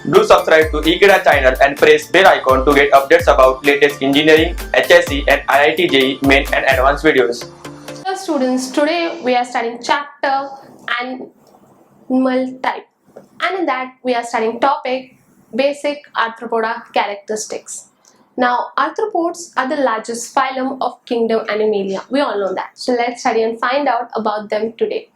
Do subscribe to Ekeeda channel and press bell icon to get updates about latest engineering, HSC and IIT JEE main and advanced videos. Hello students, today we are studying chapter animal type, and in that we are studying topic basic arthropoda characteristics. Now arthropods are the largest phylum of kingdom Animalia. We all know that. So let's study and find out about them today.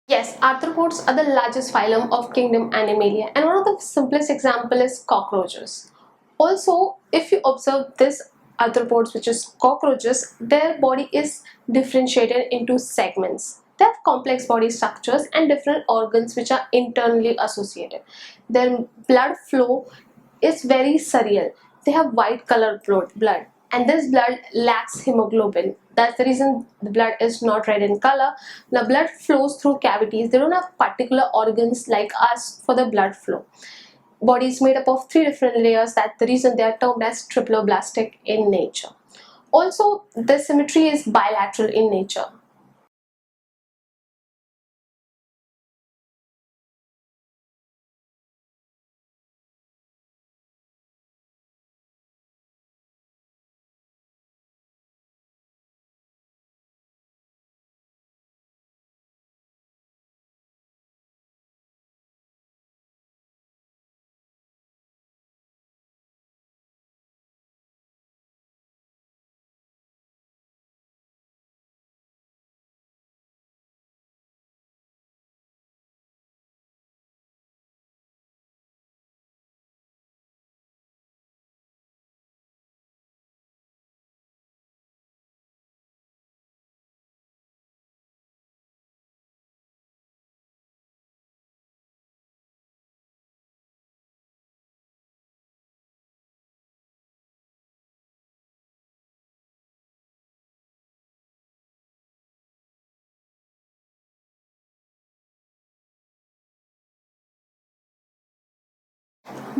Yes, arthropods are the largest phylum of kingdom Animalia, and one of the simplest example is cockroaches. Also, if you observe this arthropods, which is cockroaches, their body is differentiated into segments. They have complex body structures and different organs which are internally associated. Their blood flow is very surreal. They have white colored blood, and this blood lacks hemoglobin. That's the reason the blood is not red in color. The blood flows through cavities. They don't have particular organs like us for the blood flow. Body is made up of 3 different layers. That's the reason they are termed as triploblastic in nature. Also, the symmetry is bilateral in nature.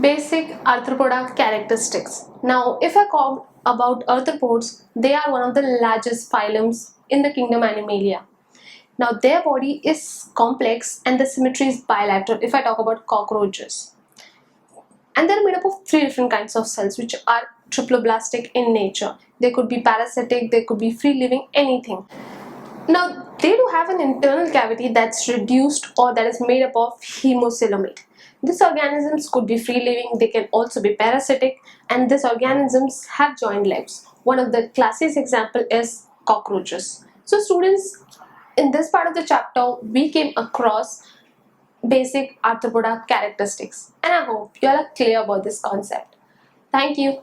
Basic arthropoda characteristics. Now, if I talk about arthropods, they are one of the largest phylums in the kingdom Animalia. Now, their body is complex and the symmetry is bilateral if I talk about cockroaches. And they're made up of 3 different kinds of cells which are triploblastic in nature. They could be parasitic, they could be free living, anything. Now, they do have an internal cavity that's reduced or that is made up of hemocoelomate. These organisms could be free living, they can also be parasitic, and these organisms have joint legs. One of the classic example is cockroaches. So students, in this part of the chapter, we came across basic arthropoda characteristics, and I hope you all are clear about this concept. Thank you.